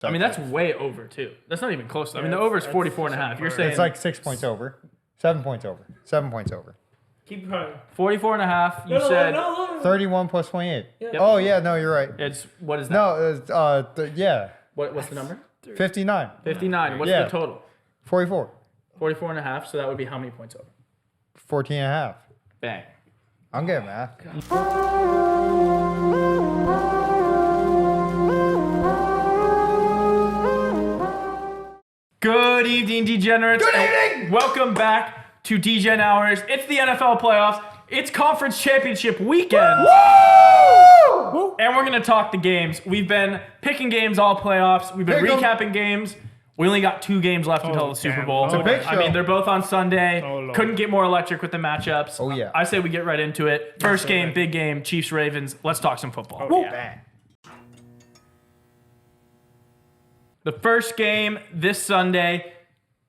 I mean, that's way over, too. That's not even close. I mean, the over is 44.5. You're saying It's like 6 points over. 7 points over. 7 points over. Keep going. 44.5. You said 31 plus 28. Yep. Oh, yeah, no, you're right. it's, what is that? No, yeah. What's the number? 59. 59. What's Yeah. the total? 44. 44.5. So that would be how many points over? 14 and a half. Bang. I'm good, math. Good evening, degenerates. Good evening! Welcome back to DGen Hours. It's the NFL playoffs. It's conference championship weekend. Woo! And we're going to talk the games. We've been picking games all playoffs. We've been Pick 'em. recapping games. We only got 2 games left until the Super damn. Bowl. It's a big I mean, show. they're both on Sunday. Oh, Lord. Couldn't get more electric with the matchups. Oh, yeah. I say we get right into it. First game, right. big game, Chiefs-Ravens. Let's talk some football. Oh, yeah. The first game this Sunday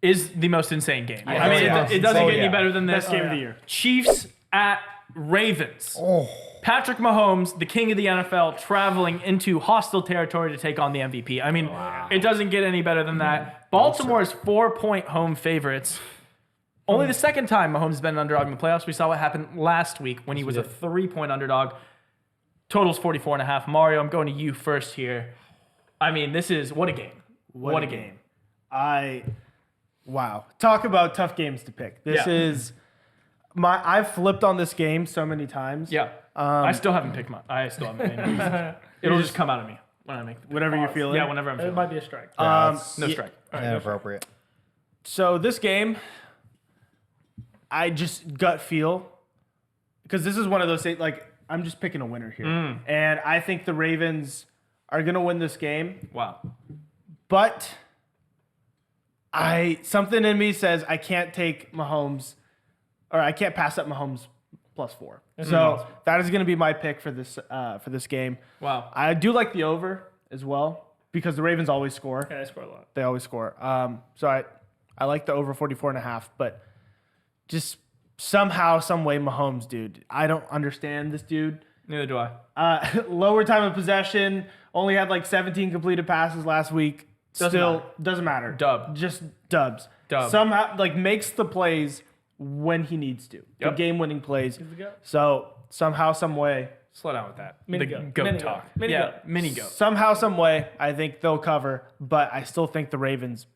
is the most insane game. I mean, yeah. it doesn't Oh, get any yeah. better than this. Best game of the year. Chiefs at Ravens. Oh, Patrick Mahomes, the king of the NFL, traveling into hostile territory to take on the MVP. I mean, it doesn't get any better than that. Baltimore is 4-point home favorites. Only the second time Mahomes has been an underdog in the playoffs. We saw what happened last week when he was a 3-point underdog. Total's 44.5. Mario, I'm going to you first here. I mean, this is, what a game. What a game. Wow. Talk about tough games to pick. This Yeah. is I've flipped on this game so many times. Yeah. I still haven't picked mine. I still haven't made it. It'll just come out of me when I make the Whatever you're feeling. Yeah, whenever I'm It feeling. might be a strike. that's No strike. inappropriate. So this game, I just gut feel, because this is one of those things, like, I'm just picking a winner here. And I think the Ravens are going to win this game. Wow. But something in me says I can't take Mahomes, or I can't pass up Mahomes +4. So that is going to be my pick for this game. Wow. I do like the over as well because the Ravens always score. Yeah, I scored a lot. They always score. So I like the over 44.5, but just somehow, some way, Mahomes, dude. I don't understand this dude. Neither do I. Lower time of possession, only had like 17 completed passes last week. Doesn't Doesn't matter. Dub. Just dubs. Dub. Somehow, like, makes the plays when he needs to. The Yep. game-winning plays. the goat. So somehow, some way, Slow down with that. Mini the goat. goat Mini talk. goat. Mini yeah, goat. mini goat. somehow, some way, I think they'll cover. But I still think the Ravens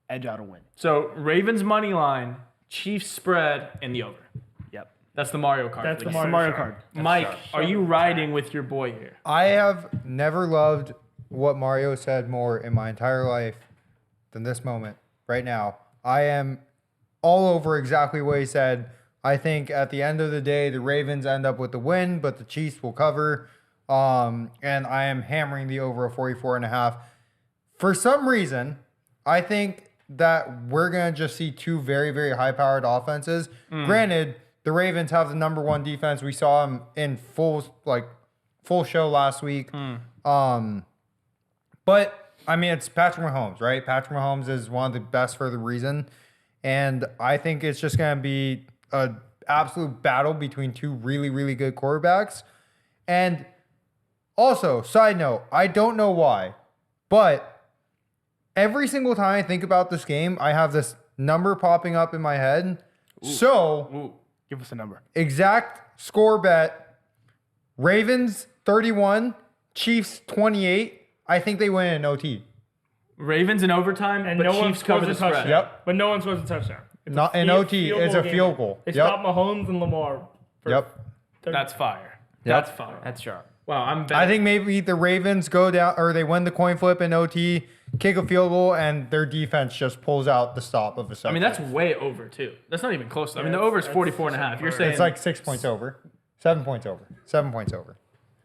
edge out a win. So Ravens money line, Chiefs spread, and the over. Yep. That's the Mario Kart. That's please. the It's the Mario card. Mike, are you riding with your boy here? I have never loved what Mario said more in my entire life than this moment right now. I am all over exactly what he said. I think at the end of the day, the Ravens end up with the win, but the Chiefs will cover. And I am hammering the over a 44.5. For some reason, I think that we're going to just see 2 very, very high-powered offenses. Granted, the Ravens have the number 1 defense. We saw them in full show last week. But, I mean, it's Patrick Mahomes, right? Patrick Mahomes is one of the best for the reason. And I think it's just going to be an absolute battle between 2 really, really good quarterbacks. And also, side note, I don't know why, but every single time I think about this game, I have this number popping up in my head. So, Give us a number. exact score bet, Ravens 31, Chiefs 28. I think they win in OT. Ravens in overtime, And but no one Chiefs cover scores the a spread. touchdown. Yep. But no one scores a touchdown. It's Not in OT, it's a game. field goal. They Yep. stop Mahomes and Lamar. For Yep. That's fire. Yep. That's fire. That's sharp. Wow, I'm betting. I think maybe the Ravens go down, or they win the coin flip in OT, kick a field goal, and their defense just pulls out the stop of a second. I mean, that's way over, too. That's not even close. I mean, the over is that's 44.5. You're saying It's like 6 points over. 7 points over. 7 points over.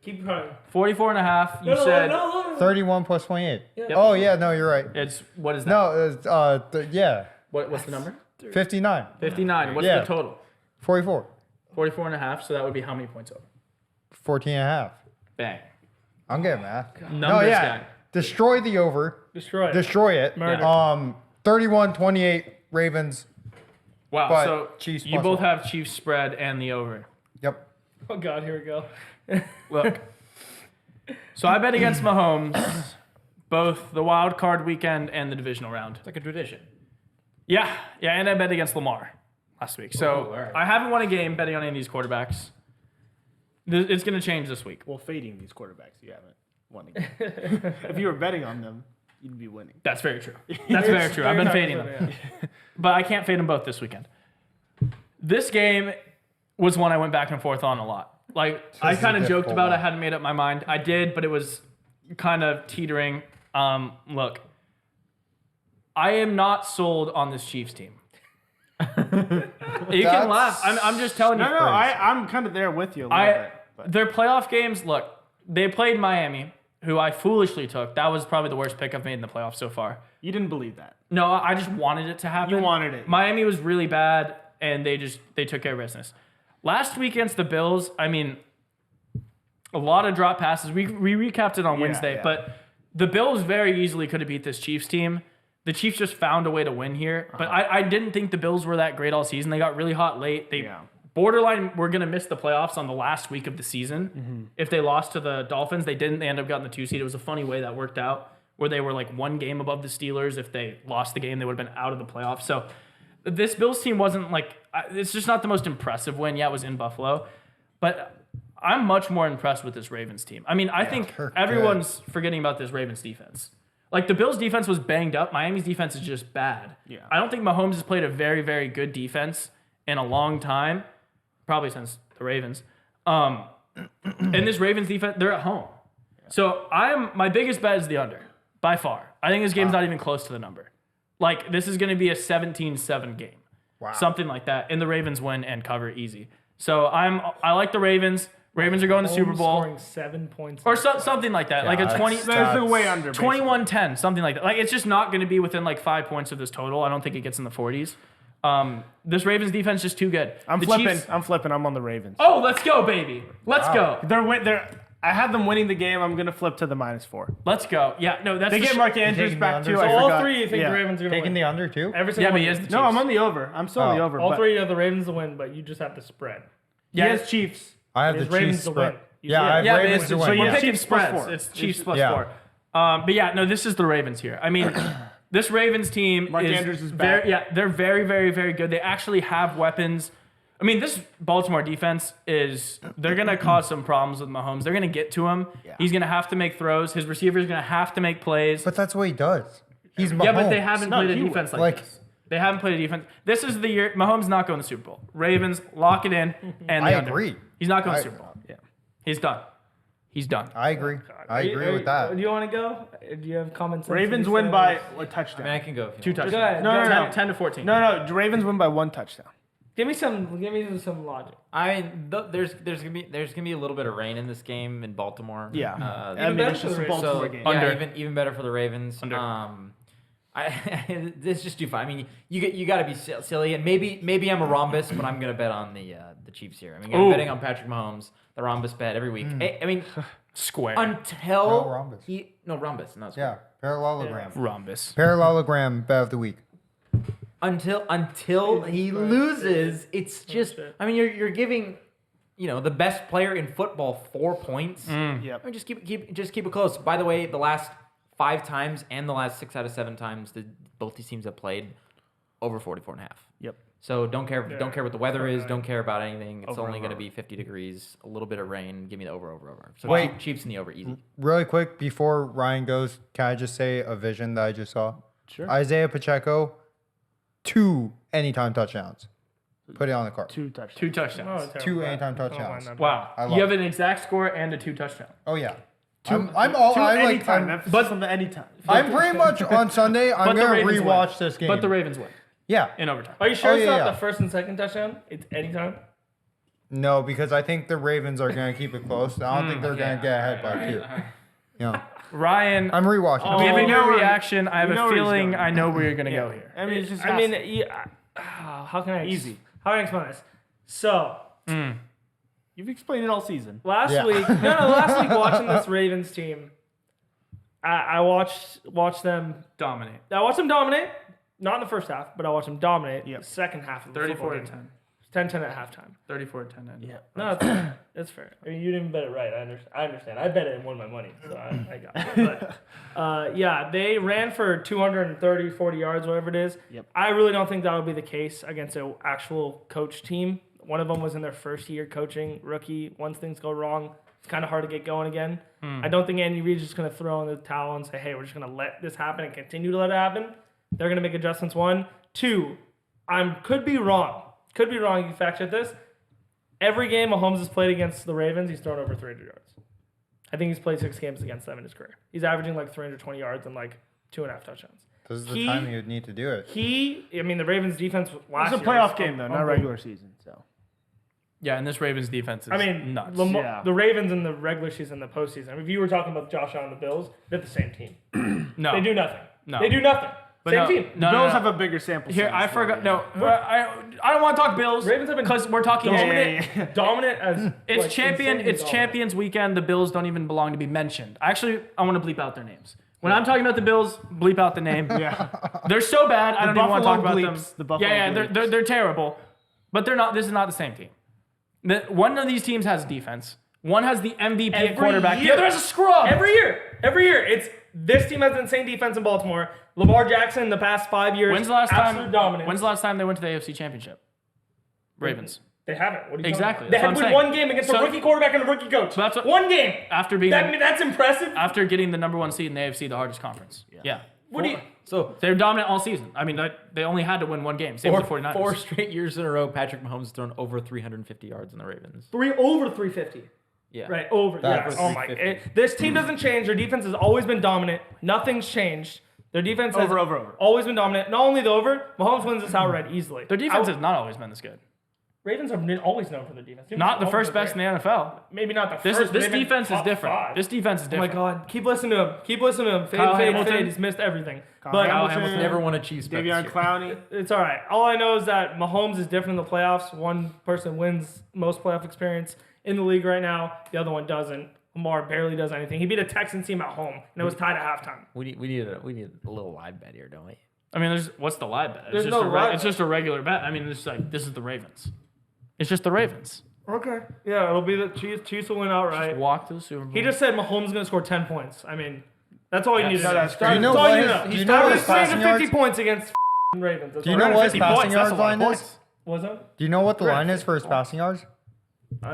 Keep going. 44.5. You said 31 plus 28. Yep. Oh, yeah, no, you're right. it's, what is that? No, yeah, What's the number? 59. 59. What's Yeah. the total? 44. 44.5. So that would be how many points over? 14 and a half. Bang. I'm good, math. Numbers guy. Destroy the over. Destroy it. Destroy it. Murder. 31-28 Ravens. Wow. But So Chiefs you plus both one. have Chiefs spread and the over. Yep. Oh, God, here we go. Look. So I bet against Mahomes, both the wild card weekend and the divisional round. It's like a tradition. Yeah, and I bet against Lamar last week. So all right. I haven't won a game betting on any of these quarterbacks. It's going to change this week. Well, fading these quarterbacks, you haven't won again. If you were betting on them, you'd be winning. That's very true. That's very true. I've been fading them. But I can't fade them both this weekend. This game was one I went back and forth on a lot. Like, I is a kind of joked difficult about it. I one. hadn't made up my mind. I did, but it was kind of teetering. Look, I am not sold on this Chiefs team. You can laugh. I'm just telling you. No, I'm kind of there with you a little bit. But Their playoff games, look, they played Miami, who I foolishly took. That was probably the worst pick I've made in the playoffs so far. you didn't believe that. No, I just wanted it to happen. You wanted it. Miami was really bad, and they took care of business. Last week against the Bills, I mean, a lot of drop passes. We recapped it on Wednesday, yeah. but the Bills very easily could have beat this Chiefs team. The Chiefs just found a way to win here. But I didn't think the Bills were that great all season. They got really hot late. They borderline were going to miss the playoffs on the last week of the season. If they lost to the Dolphins, they didn't. They ended up getting the 2 seed. It was a funny way that worked out, where they were like 1 game above the Steelers. If they lost the game, they would have been out of the playoffs. So this Bills team wasn't like, it's just not the most impressive win. Yeah, it was in Buffalo. But I'm much more impressed with this Ravens team. I mean, I think they're everyone's forgetting about this Ravens defense. Like, the Bills' defense was banged up. Miami's defense is just bad. Yeah. I don't think Mahomes has played a very, very good defense in a long time, probably since the Ravens. And this Ravens defense, they're at home. So my biggest bet is the under, by far. I think this game's not even close to the number. Like, this is going to be a 17-7 game. Wow. Something like that. And the Ravens win and cover easy. So I like the Ravens. Ravens are going to the Super Bowl. Scoring 7 points. Or something like that. Like a that's- 20... There's a way under. 21-10, something like that. Like, it's just not going to be within like 5 points of this total. I don't think it gets in the 40s. This Ravens defense is just too good. I'm The flipping. Chiefs- I'm flipping. I'm on the Ravens. Oh, let's go, baby. Let's go. I had them winning the game. I'm gonna flip to the -4. Let's go. Yeah, no, that's They the get sh- Mark Andrews taking the back under? too. So I all forgot. 3 you think Yeah. the Ravens are going to Taking win? the under too? Every Yeah, single but one. he is the Chiefs. No, I'm on the over. I'm still on the Oh. over. All but 3 of the Ravens to win, but you just have the spread. He has Chiefs. I have It the is Ravens Chiefs to spread. win. Yeah, I have Yeah, but Ravens it's, to so win. we're yeah. picking Chiefs plus spreads. 4. It's Chiefs plus Yeah. 4. But yeah, no, this is the Ravens here. I mean, this Ravens team Mark Andrews is very, back. yeah, they're very, very, very good. They actually have weapons. I mean, this Baltimore defense they're going to cause some problems with Mahomes. They're going to get to him. Yeah. He's going to have to make throws. His receivers are going to have to make plays. But that's what he does. He's Mahomes. Yeah, but they haven't No, played a he defense would. like Like- this. They haven't played a defense. This is the year. Mahomes not going to the Super Bowl. Ravens, lock it in. And I the under. agree. He's not going to I- the Super Bowl. Yeah. He's done. He's done. I agree. I agree with that. Do you want to go? Do you have comments? Ravens win by a touchdown. I mean, I can go. If you 2 want. touchdowns. Go ahead. No. 10 to 14. No. Ravens win by 1 touchdown. Give me some logic. I mean, there's gonna be a little bit of rain in this game in Baltimore. Yeah. Uh, I mean, better it's for just the a Ravens. Baltimore so game. yeah, Under. even better for the Ravens. Under. This is just too fun. I mean, you got to be silly, and maybe I'm a rhombus, but I'm gonna bet on the Chiefs here. I mean, I'm Ooh. betting on Patrick Mahomes, the rhombus bet every week. I mean, Square. until No, rhombus. rhombus, no, Yeah, parallelogram. Rhombus. Parallelogram bet of the week. Until he loses, it's just. I mean, you're giving, the best player in football 4 points. Yep. I mean, just keep it close. By the way, the last 5 times and the last 6 out of 7 times that both these teams have played, over 44.5. Yep. So don't care what the weather is. Don't care about anything. It's Over, only going to over. be 50 degrees, a little bit of rain. Give me the over. So Wait. Chiefs in the over, easy. Really quick, before Ryan goes, can I just say a vision that I just saw? Sure. Isaiah Pacheco, 2 anytime touchdowns. Put it on the card. 2 touchdowns. 2 touchdowns. 2 anytime touchdowns. Wow. I You love have an exact score and a 2 touchdown. Oh yeah. I'm all. 2 I'm like. anytime. I'm, Emphasis on the anytime. I'm pretty much on Sunday. I'm But the gonna Ravens win. rewatch this game. But the Ravens win yeah. in overtime. Are you sure Oh, it's yeah, not yeah. the first and second touchdown? It's anytime. No, because I think the Ravens are gonna keep it close. I don't think they're gonna get ahead by 2. Yeah. Ryan, I'm rewatching. given we your know where- reaction, I have we know a where he's feeling going. I know where you're going to go here. I mean, it's just. I mean, how can I Easy. How can I explain this? So you've explained it all season. last Yeah. week, last week watching this Ravens team, I watched them. Dominate. I watched them dominate. Not in the first half, but I watched them dominate. Yep. The second half of the 34 football to game. 10. 10-10 at halftime. 34-10. Yeah. No, it's fair. I mean, you didn't bet it right. I understand. I bet it and won my money, so I got it. But yeah, they ran for 230, 40 yards, whatever it is. Yep. I really don't think that would be the case against an actual coach team. One of them was in their first year coaching, rookie. Once things go wrong, it's kind of hard to get going again. I don't think Andy Reid's just going to throw in the towel and say, hey, we're just going to let this happen and continue to let it happen. They're going to make adjustments. 1. 2, could be wrong. Could be wrong. You can fact check this. Every game Mahomes has played against the Ravens, he's thrown over 300 yards. I think he's played 6 games against them in his career. He's averaging like 320 yards and like 2.5 touchdowns. This is the time you would need to do it. The Ravens defense last It's a year playoff was game though, not unbelievable. regular season. So Yeah, and this Ravens defense is nuts. The Ravens in the regular season, the postseason. I mean, if you were talking about Josh Allen and the Bills, they're the same team. No. They do nothing. No. They do nothing. But Same no, team. No, Bills no. have a bigger sample Here, size. I forgot. No, I don't want to talk Bills. Ravens have been because we're talking dominant, dominant as It's like, champion. insanely It's dominant. Champions Weekend. The Bills don't even belong to be mentioned. Actually, I want to bleep out their names. When I'm talking about the Bills, bleep out the name. Yeah. They're so bad. I don't even want to talk about Buffalo them. bleeps. The Buffalo yeah, bleeps. they're terrible, but they're not. This is not the same team. One of these teams has defense. One has the MVP at Every quarterback. The year. other has a scrub. Every year, it's this team has insane defense in Baltimore. Lamar Jackson in the past 5 years. When's the last absolute time? dominance. When's the last time they went to the AFC Championship? Ravens. They haven't. What are you Exactly, talking about? They that's had what win I'm one saying. game against So- a rookie quarterback and a rookie coach. that's what- One game. After being That's impressive. after getting the number 1 seed in the AFC, the hardest conference. Yeah. What do you? So They're dominant all season. I mean, they only had to win one game. Same with the 49ers. 4 straight years in a row, Patrick Mahomes has thrown over 350 yards in the Ravens. Over 350. Yeah. Right, over. Yeah. That's Oh my. 350. This team doesn't change. Their defense has always been dominant. Nothing's changed. Their defense has Over. always been dominant. Not only the over, Mahomes wins this outright easily. Their defense has not always been this good. Ravens have been always known for their defense. Not the first best in the NFL. Maybe not the This first. this but they've been defense is top different. 5. This defense is Oh my different. God! Keep listening to him. Keep listening to him. Fade, Kyle fade, Hamilton. fade. He's missed everything. Kyle But Hamilton. Never won a Chiefs bet this Davion year. Clowney. it's all right. All I know is that Mahomes is different in the playoffs. One person wins most playoff experience in the league right now. The other one doesn't. Lamar barely does anything. He beat a Texans team at home, and it was tied at halftime. We need a little live bet here, don't we? I mean, what's the live bet? There's It's no just live it's bet. just a regular bet. I mean, it's like this is the Ravens. It's just the Ravens. Okay. Yeah, it'll be the Chiefs. Chiefs will win outright. Walk to the Super Bowl. He just said Mahomes is going to score 10 points. I mean, that's all you need to know. that's That's Do you know all what you his- know. do you He's know what his 350 passing points against Ravens. That's Do you all know right. what his 50 passing points. That's yards a lot of line is? points. Was it? Do you know what the Correct. line is for his passing yards?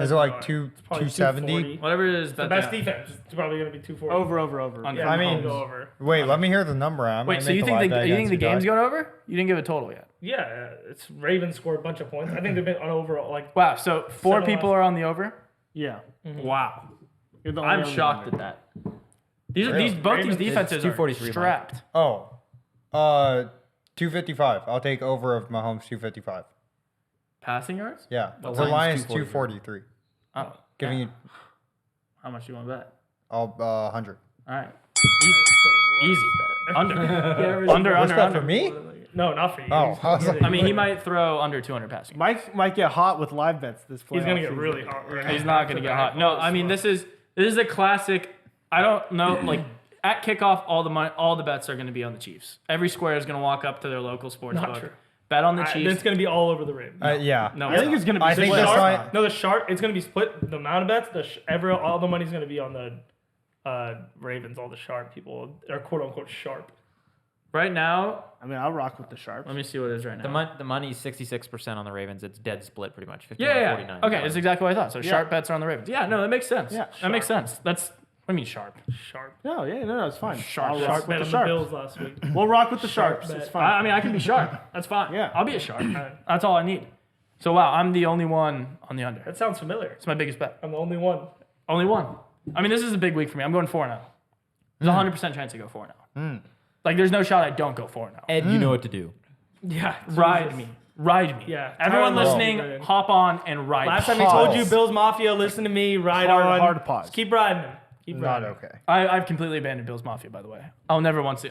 Is it like two Probably 270? 240. Whatever it is. The bet best that. defense. It's probably going to be 240. Over. Under. Yeah, I mean- I'll go over. Wait, let me hear the number. I might Wait, so make you a think live bet the against you game's guys. going over? You didn't give a total yet. Yeah, it's Ravens scored a bunch of points. I think they've been on overall like Wow. So 4 Seven people left. are on the over. Yeah. Wow. You're the only I'm one shocked under. at that. These Really? both these Ravens- defenses It's are 243, Mike. strapped. Oh, 255. I'll take over of Mahomes 255. Passing yards? Yeah, The the line's line is 243. 243. Oh, Giving you how much do you want to bet? all 100. All right. Easy. Under. Yeah, Under. What's that Under. for me? No, not for you. Oh, I was like- I mean, he might throw under 200 passing. Mike might get hot with live bets this playoff He's gonna get season. really hot. Right He's not going to get hot. No, I mean this is a classic. I don't know. Like at kickoff, all the bets are going to be on the Chiefs. Every square is going to walk up to their local sports Not book, true. bet on the It's Chiefs. going to be all over the Ravens. yeah. No, I think it's gonna be. I think split. this Sharp, line- no, the sharp. It's going to be split. The amount of bets. All the money's going to be on the Ravens. All the sharp people are quote unquote sharp. right now. I mean, I'll rock with the Sharps. Let me see what it is right now. The money's 66% on the Ravens. It's dead split pretty much. 51 Yeah. 49. Okay, it's exactly what I thought. So sharp bets are on the Ravens. Yeah, no, that makes sense. Yeah, that makes sense. That's what I mean sharp. Sharp. No, it's fine. Sharp. I'll Sharp rock Bet with on the the Sharps. Bills last week. We'll rock with the Sharp Sharps. It's bet. fine. I mean, I can be sharp. That's fine. Yeah. I'll be a sharp. That's all I need. So wow, I'm the only one on the under. That sounds familiar. It's my biggest bet. I'm the only one. Only one. I mean, this is a big week for me. I'm going 4-0. There's a 100% chance I go 4-0. Like, there's no shot I don't go 4-0. Ed, you know what to do. Yeah. Ride me. Ride me. Yeah, Everyone Tyler listening, Lockett. hop on and ride. Last time me. he told Pause. you, Bills Mafia, listen to me, ride Hard- on. hard pause. Just keep riding him. Keep Not riding. okay. I've completely abandoned Bills Mafia, by the way. I'll never want to.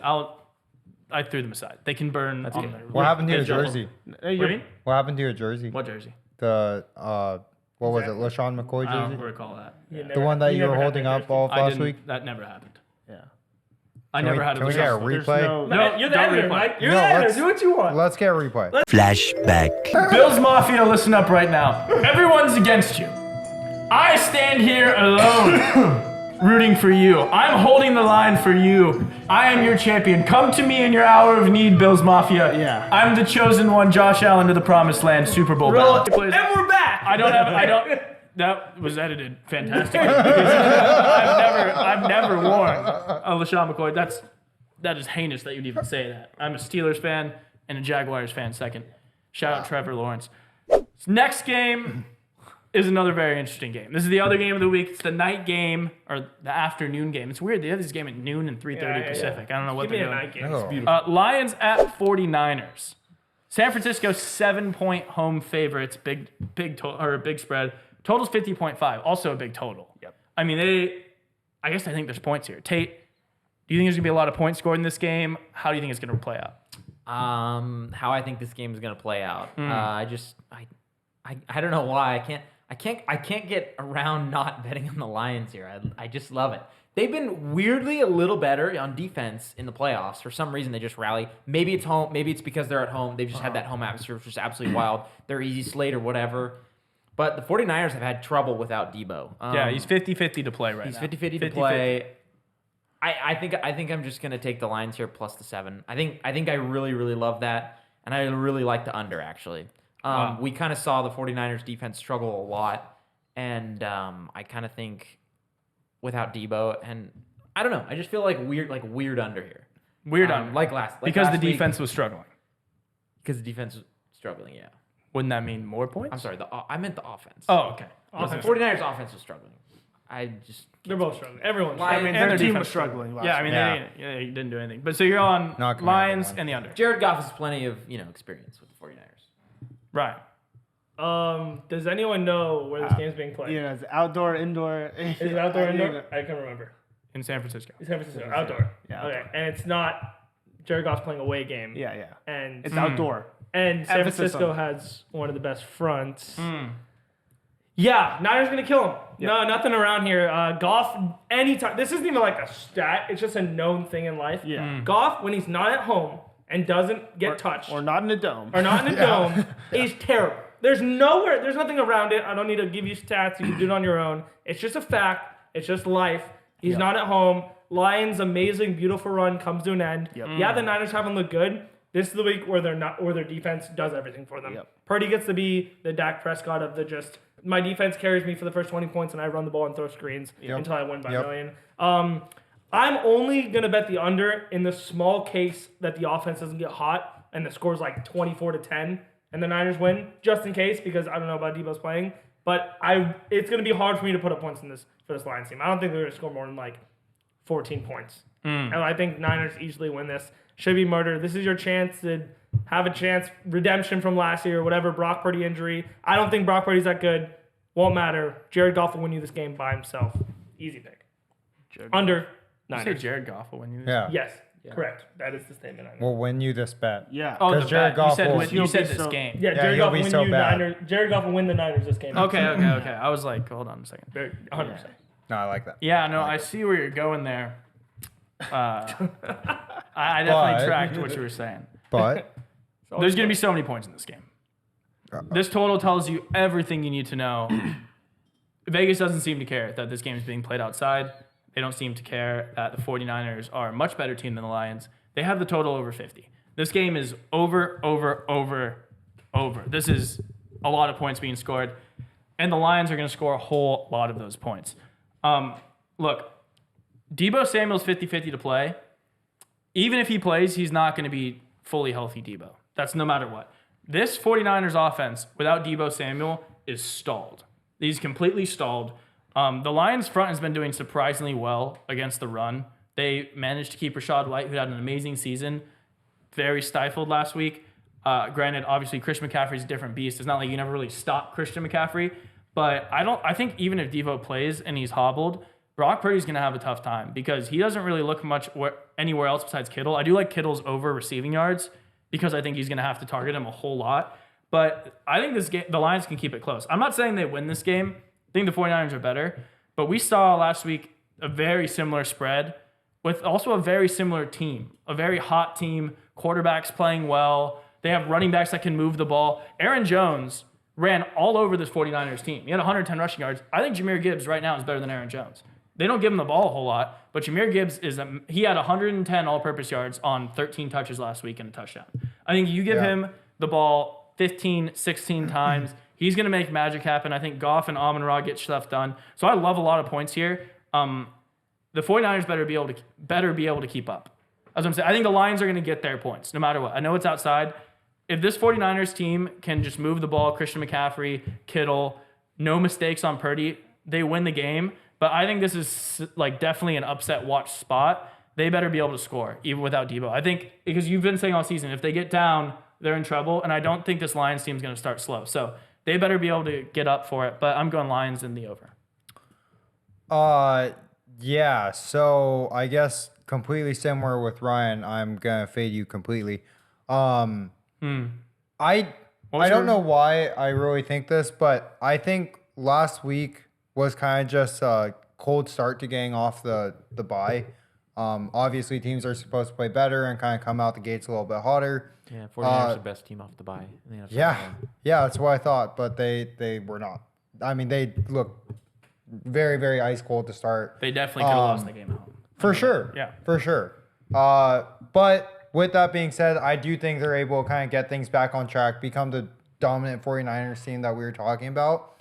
I threw them aside. They can burn. on good. their- What happened to your Good job. jersey? Hey, What do you you're- mean? What happened to your jersey? What jersey? The what was it? LaShawn McCoy I don't jersey? recall that. You The never- one that you were never had holding that up jersey. all I last didn't. week? That never happened. Yeah. I never had a Can we get a Lashon. replay? No, You're the don't editor, replay. Mike. You're No, the editor. let's- Do what you want. Let's get a replay. Flashback. Bills Mafia, listen up right now. Everyone's against you. I stand here alone, rooting for you. I'm holding the line for you. I am your champion. Come to me in your hour of need, Bills Mafia. Yeah. I'm the chosen one, Josh Allen to the promised land, Super Bowl bound. And we're back. I don't. That was edited fantastically. I've never worn a LaShawn McCoy. That is heinous that you'd even say that. I'm a Steelers fan and a Jaguars fan second. Shout out Trevor Lawrence. Next game is another very interesting game. This is the other game of the week. It's the night game or the afternoon game. It's weird. They have this game at noon and 3:30 Pacific. I don't know what Give me they're a doing. night game. Oh. It's beautiful. Lions at 49ers. San Francisco 7-point home favorites. Big spread. Total's 50.5. Also a big total. Yep. I mean, I think there's points here. Tate, do you think there's gonna be a lot of points scored in this game? How do you think it's gonna play out? How I think this game is gonna play out. I don't know why I can't get around not betting on the Lions here. I just love it. They've been weirdly a little better on defense in the playoffs. For some reason, they just rally. Maybe it's home. Maybe it's because they're at home. They've just had that home atmosphere, which is absolutely wild. They're easy slate or whatever. But the 49ers have had trouble without Debo. Yeah, he's 50-50 to play right He's now. 50-50 to play. I think I'm just gonna take the Lions here plus the 7. I think I really, really love that. And I really like the under actually. We kind of saw the 49ers defense struggle a lot. And I kind of think without Debo, and I don't know, I just feel like weird under here. Weird under. Because the last week. defense was struggling. Because the defense was struggling, yeah. Wouldn't that mean more points? I'm sorry, I meant the offense. Oh, okay. The 49ers offense was struggling. They're both struggling. Everyone's Lions- I mean, And their their team defense was struggling last Yeah, I mean, week. they didn't do anything. But so you're on Not coming Lions out of and the under. Jared Goff has plenty of experience with the 49ers. Right. Does anyone know where this game's being played? Yeah, it's outdoor, indoor. Is it outdoor, indoor? I can't remember. In San Francisco. San Francisco, outdoor. Yeah, Okay, outdoor. and it's not Jared Goff's playing away game. Yeah, yeah. And It's outdoor. San Emphasis Francisco on- has one of the best fronts. Yeah, Niners gonna kill him. No, nothing around here. Goff, anytime. This isn't even like a stat. It's just a known thing in life. Yeah. Goff, when he's not at home and doesn't get touched Or not in a dome. or not in the dome, is terrible. There's nothing around it. I don't need to give you stats. You can do it on your own. It's just a fact. It's just life. He's not at home. Lions' amazing, beautiful run comes to an end. Yeah, the Niners haven't looked good. This is the week where their defense does everything for them. Yep. Purdy gets to be the Dak Prescott of the just, my defense carries me for the first 20 points and I run the ball and throw screens until I win by a million. I'm only going to bet the under in the small case that the offense doesn't get hot and the score's like 24-10 and the Niners win, just in case, because I don't know about Debo's playing. But it's going to be hard for me to put up points for this Lions team. I don't think they're going to score more than like 14 points. And I think Niners easily win this. Should be murder. This is your chance to have a chance. Redemption from last year, whatever. Brock Purdy injury. I don't think Brock Purdy's that good. Won't matter. Jared Goff will win you this game by himself. Easy pick. Under You say Niners. Jared Goff will win you this? Yeah. Yes. Correct. That is the statement I made. We'll win you this bet. Yeah. Oh, the 'Cause Jared bet. Goff will- You said He'll be this so- game. Yeah, Yeah, Jared he'll Goff be will win so you bad. Niners. Jared Goff will win the Niners this game. Okay. I was like, hold on a second. 100%. No, I like that. Yeah, no, I see where you're going there. I But- definitely tracked what you were saying. But There's going to be so many points in this game. This total tells you everything you need to know. Vegas doesn't seem to care that this game is being played outside. They don't seem to care that the 49ers are a much better team than the Lions. They have the total over 50. This game is over. This is a lot of points being scored. And the Lions are going to score a whole lot of those points. Look, Debo Samuel's 50-50 to play. Even if he plays, he's not going to be fully healthy Debo. That's no matter what. This 49ers offense without Debo Samuel is stalled. He's completely stalled. The Lions front has been doing surprisingly well against the run. They managed to keep Rashad White, who had an amazing season, very stifled last week. Granted, obviously, Christian McCaffrey's a different beast. It's not like you never really stop Christian McCaffrey. But I think even if Devo plays and he's hobbled, Brock Purdy's going to have a tough time because he doesn't really look much anywhere else besides Kittle. I do like Kittle's over receiving yards because I think he's going to have to target him a whole lot. But I think this game, the Lions can keep it close. I'm not saying they win this game. I think the 49ers are better. But we saw last week a very similar spread with also a very similar team, a very hot team, quarterbacks playing well. They have running backs that can move the ball. Aaron Jones ran all over this 49ers team. He had 110 rushing yards. I think Jahmyr Gibbs right now is better than Aaron Jones. They don't give him the ball a whole lot, but Jahmyr Gibbs he had 110 all-purpose yards on 13 touches last week and a touchdown. I think you give him the ball 15, 16 times, he's going to make magic happen. I think Goff and Amon-Ra get stuff done. So I love a lot of points here. The 49ers better be able to keep up. That's what I'm saying. I think the Lions are going to get their points no matter what. I know it's outside. If this 49ers team can just move the ball, Christian McCaffrey, Kittle, no mistakes on Purdy, they win the game. But I think this is like definitely an upset watch spot. They better be able to score even without Debo. I think because you've been saying all season, if they get down, they're in trouble. And I don't think this Lions team is going to start slow. So they better be able to get up for it. But I'm going Lions in the over. Yeah. So I guess completely similar with Ryan. I'm gonna fade you completely. I don't know why I really think this, but I think last week was kind of just a cold start to getting off the bye. Obviously, teams are supposed to play better and kind of come out the gates a little bit hotter. Yeah, 49ers are the best team off the bye. In the NFC. Yeah, that's what I thought, but they were not. I mean, they look very, very ice cold to start. They definitely could have lost the game out. For sure. Yeah. For sure. But with that being said, I do think they're able to kind of get things back on track, become the dominant 49ers team that we were talking about.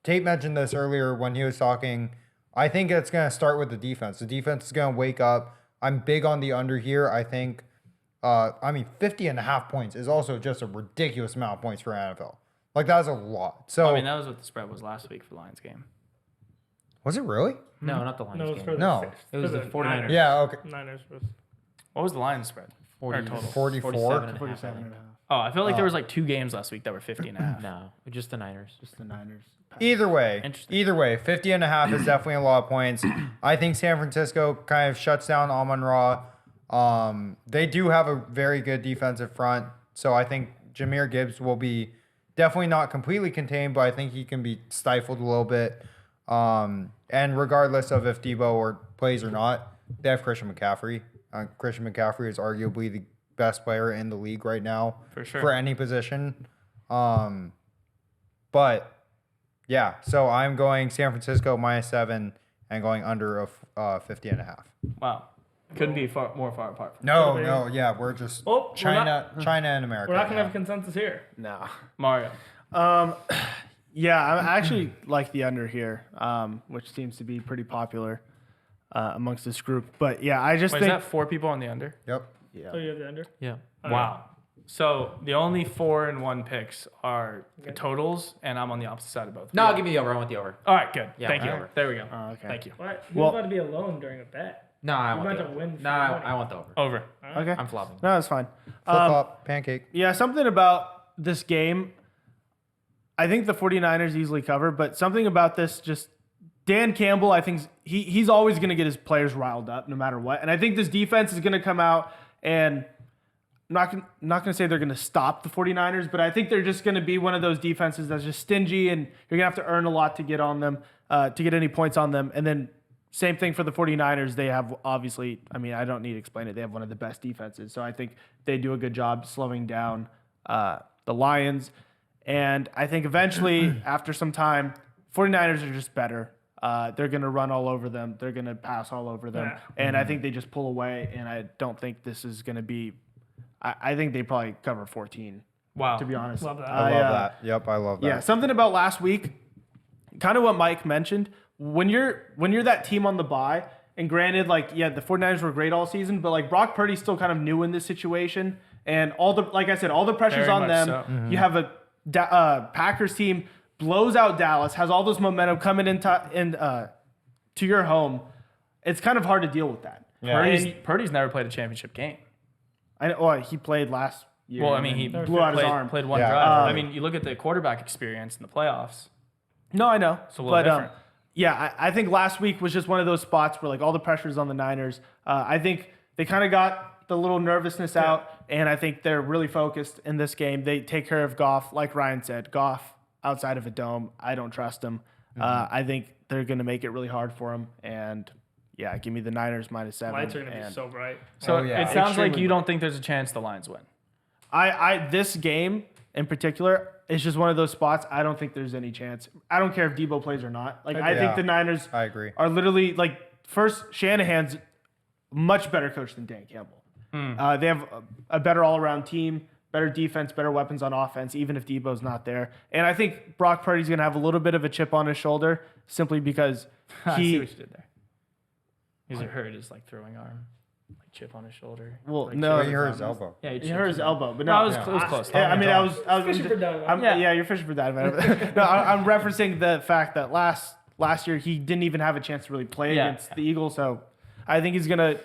Tate mentioned this earlier when he was talking. I think it's going to start with the defense. The defense is going to wake up. I'm big on the under here. I think, 50.5 points is also just a ridiculous amount of points for NFL. Like, that's a lot. So, I mean, that was what the spread was last week for the Lions game. was it really? No, not the Lions No, it was game. for the No. six- It was for the 49ers. Yeah, okay. Niners was What was the Lions spread? 40, Or total? 44? 47 and a half, 47 I and think. a half. Oh, I feel like there was like 2 games last week that were 50 and a half. No, just the Niners. Just the Niners. Either way, Interesting. 50.5 is definitely a lot of points. I think San Francisco kind of shuts down Amon-Ra. They do have a very good defensive front, so I think Jahmyr Gibbs will be definitely not completely contained, but I think he can be stifled a little bit. And regardless of if Debo plays or not, they have Christian McCaffrey. Christian McCaffrey is arguably the best player in the league right now For sure. for any position. But yeah, so I'm going San Francisco -7 and going under of 50.5. Wow. Couldn't be more far apart. No, yeah, we're just Well, China and America. We're not right gonna have a now. consensus here. No. Mario. Yeah, I actually like the under here, which seems to be pretty popular amongst this group. But yeah, I just Wait, is think that 4 people on the under? Yep. So you have the under. Yeah. Wow. So the only 4 and 1 picks are the totals, and I'm on the opposite side of both. No, I'll give you the over. I want the over. All right, good. Yeah, Thank you. over. There we go. okay. Thank you. What? Well- You're about to be alone during a bet. No, I You want might the have over. to win No, free money. I want the over. Over. Okay. I'm flopping. No, that's fine. Flip flop, pancake. Yeah, something about this game. I think the 49ers easily cover, but something about this just Dan Campbell, I think he's always going to get his players riled up no matter what. And I think this defense is going to come out and I'm not going to say they're going to stop the 49ers, but I think they're just going to be one of those defenses that's just stingy and you're going to have to earn a lot to get on them, to get any points on them. And then same thing for the 49ers. They have obviously, I mean, I don't need to explain it. They have one of the best defenses. So I think they do a good job slowing down the Lions. And I think eventually, after some time, 49ers are just better. They're going to run all over them. They're going to pass all over them. Yeah. And I think they just pull away. And I don't think this is going to be – I think they probably cover 14, Wow. to be honest. Love that. I love that. Yep, I love that. Yeah, something about last week, kind of what Mike mentioned. When you're that team on the bye, and granted, like, yeah, the 49ers were great all season, but like Brock Purdy's still kind of new in this situation. And like I said, all the pressure's Very on much them. so. You have a Packers team blows out Dallas, has all this momentum coming to your home. It's kind of hard to deal with that. Yeah. Purdy's never played a championship game. I know, well, he played last year. Well, I mean, and he blew out his played, arm. played one Yeah. drive. I mean, you look at the quarterback experience in the playoffs. No, I know. It's a little different. Yeah, I think last week was just one of those spots where like all the pressure's on the Niners. I think they kind of got the little nervousness out, and I think they're really focused in this game. They take care of Goff, like Ryan said. Goff outside of a dome, I don't trust him. I think they're going to make it really hard for him, and Yeah, give me the Niners -7. Lights are gonna be and so bright. So Oh, yeah. it sounds like Extremely you don't think there's a chance the Lions win. This game in particular is just one of those spots. I don't think there's any chance. I don't care if Debo plays or not. Like I Yeah. think the Niners I agree. are literally like first Shanahan's much better coach than Dan Campbell. They have a better all-around team, better defense, better weapons on offense, even if Debo's not there. And I think Brock Purdy's going to have a little bit of a chip on his shoulder simply because I see he. what you did there. He's hurt his like throwing arm, like chip on his shoulder. Well, like, no, But he hurt his elbow. Yeah, he hurt his elbow, but No, no, it was close. I mean, I was Fishing for Donovan. yeah, you're fishing for that. No, I'm referencing the fact that last year he didn't even have a chance to really play Yeah. against the Eagles. So I think he's gonna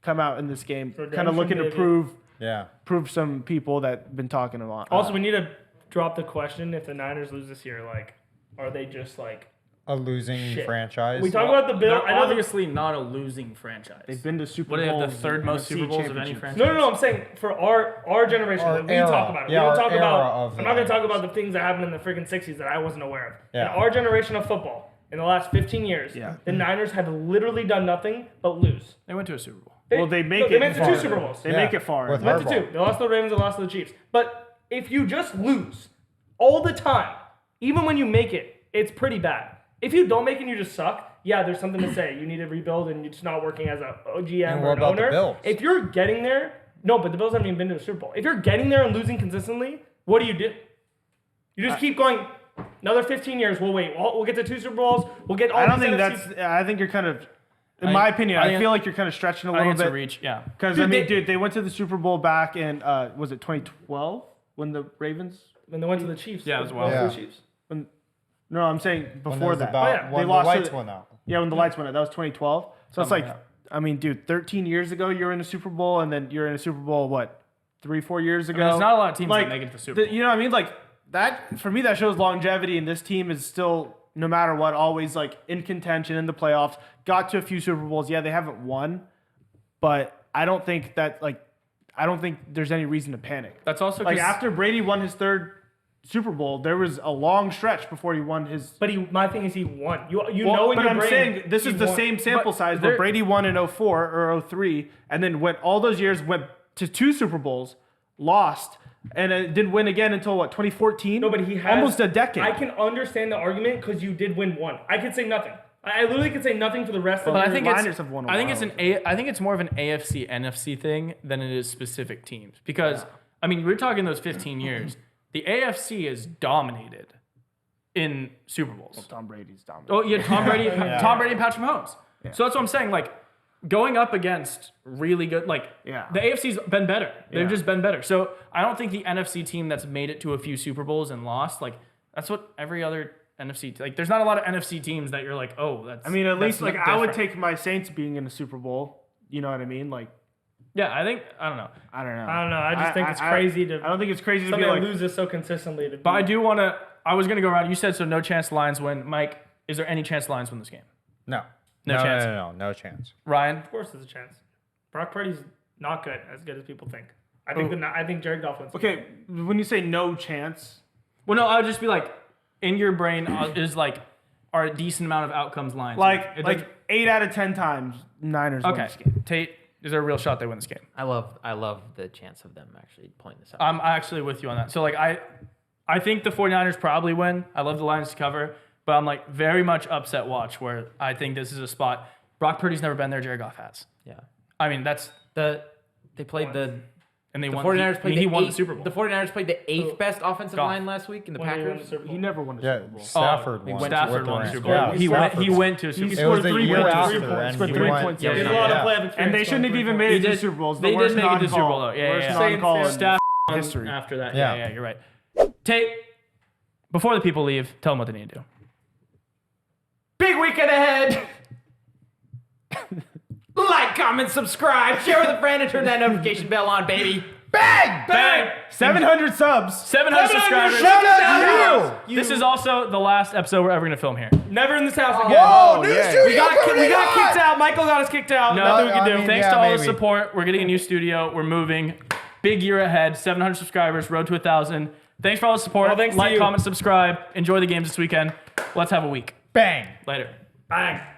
come out in this game, kind Redemption, of looking to baby. Yeah. prove some people that have been talking about. Also, we need to drop the question: if the Niners lose this year, like, are they just like? A losing Shit. franchise. We talk about the Bills. They're I know the obviously not a losing franchise. they've been to Super What do they have, the Bowls, third and most NFC Super Bowls of any championships. franchise? No. I'm saying for our generation, Our when we era. talk about it. Yeah, we our don't talk era about. of the I'm not going to talk Niners. about the things that happened in the freaking '60s that I wasn't aware of. Yeah. In our generation of football, in the last 15 years, Yeah. the Niners have literally done nothing but lose. They went to a Super Bowl. Well, they make They it made it to far. two Super Bowls. They Yeah. make it far. With They went to Harbaugh. two. They lost to the Ravens and lost to the Chiefs. But if you just lose all the time, even when you make it, it's pretty bad. If you don't make it and you just suck, yeah, there's something to say. You need to rebuild and it's not working as a GM And or what an about the owner. Bills? If you're getting there, no, but the Bills haven't even been to a Super Bowl. If you're getting there and losing consistently, what do? You just keep going. Another 15 years, we'll wait. We'll get to 2 Super Bowls. We'll get all I don't these think NFC that's. I think you're kind of, in I- my opinion, I I, think- feel like you're kind of stretching a I little think it's a bit. reach. Yeah. Because I mean, dude, they went to the Super Bowl back in was it 2012 when the Ravens? when they went to the Chiefs. Yeah, as well. Yeah. The Chiefs. No, I'm saying When before there was that. about- Oh, yeah. when They the lost to lights the- went out. Yeah, when the lights went out, that was 2012. So it's Something like, like I mean, dude, 13 years ago you were in a Super Bowl, and then you're in a Super Bowl what, 3-4 years ago? there's not a lot of teams like, that make it to the Super Bowl. You know what I mean? Like that for me, that shows longevity, and this team is still, no matter what, always like in contention in the playoffs. Got to a few Super Bowls. Yeah, they haven't won, but I don't think there's any reason to panic. That's also Like 'cause- after Brady won his third Super Bowl, there was a long stretch before he won his. But my thing is he won. You Well, know in but your I'm brain saying this he is the won. same sample But size. there- But Brady won in 04 or 03, and then went all those years, went to 2 Super Bowls, lost, and it didn't win again until what, 2014? No, but he has almost a decade. I can understand the argument because you did win one. I could say nothing. I literally could say nothing for the rest of But I the think Niners it's have won a I think while. it's I think it's more of an AFC NFC thing than it is specific teams because I mean we're talking those 15 years. The AFC is dominated in Super Bowls. Tom Brady's dominant. Oh yeah, Tom Brady, Tom Brady and Patrick Mahomes. So that's what I'm saying. Like going up against really good, like Yeah. the AFC's been better. They've Yeah. just been better. So I don't think the NFC team that's made it to a few Super Bowls and lost, like that's what every other NFC like. There's not a lot of NFC teams that you're like, oh, that's. I mean, at that's least like I would different. take my Saints being in the Super Bowl. You know what I mean? Like Yeah, I think I don't know. I don't know. I don't know. I just think it's crazy to I don't think it's crazy to something be that like. loses so consistently. To But I do want to. I was gonna go around. You said so. No chance the Lions win. Mike, is there any chance the Lions win this game? No. No chance. No chance. Ryan, Of course, there's a chance. Brock Purdy's not good, as good as people think. I think Jared Goff wins. Okay, when you say no chance, well, no, I would just be like, in your brain is like, are a decent amount of outcomes Lions? It like doesn't- 8 out of 10 times Niners win okay, this game. Tate, is there a real shot they win this game? I love the chance of them actually pulling this out. I'm actually with you on that. So like I think the 49ers probably win. I love the Lions to cover, but I'm like very much upset watch where I think this is a spot. Brock Purdy's never been there. Jared Goff has. Yeah. I mean that's They played the and they won. 49ers played he the won the eighth- Super Bowl. The 49ers played the 8th best offensive Goff. line last week in the When they won the Packers. Super Bowl. He never won a Yeah, Super Bowl. Stafford He won. went Stafford with the won the Rams. Super Bowl. Yeah, he Stafford. went to a Super He Bowl. It was scored the 3 year points. after, 3 points. and Scored he 3 went- points. Yeah, Yeah, He has yeah, a lot yeah. of playoff experience. And they shouldn't have even made it to did- the Super Bowls. The they did worst make it to non-call, Super Bowl, though. Yeah, worst yeah. non-call in Staff history. after that. Yeah. Yeah, you're right. Tate, before the people leave, tell them what they need to do. Big weekend ahead. Like, comment, subscribe, share with a friend, and turn that notification bell on, baby. Bang! Bang! 700 subs. 700 subscribers. Shout out to you! This is also the last episode we're ever going to film here. Never in this house again. Whoa, new yeah. studio We got coming kicked on! out. Michael got us kicked out. No, Nothing we can I do. mean, Thanks yeah, to all the maybe. support. We're getting a new studio. We're moving. Big year ahead. 700 subscribers. Road to 1,000. Thanks for all the support. Well, thanks to like, you. comment, subscribe. Enjoy the games this weekend. Let's have a week. Bang! Later. Bang.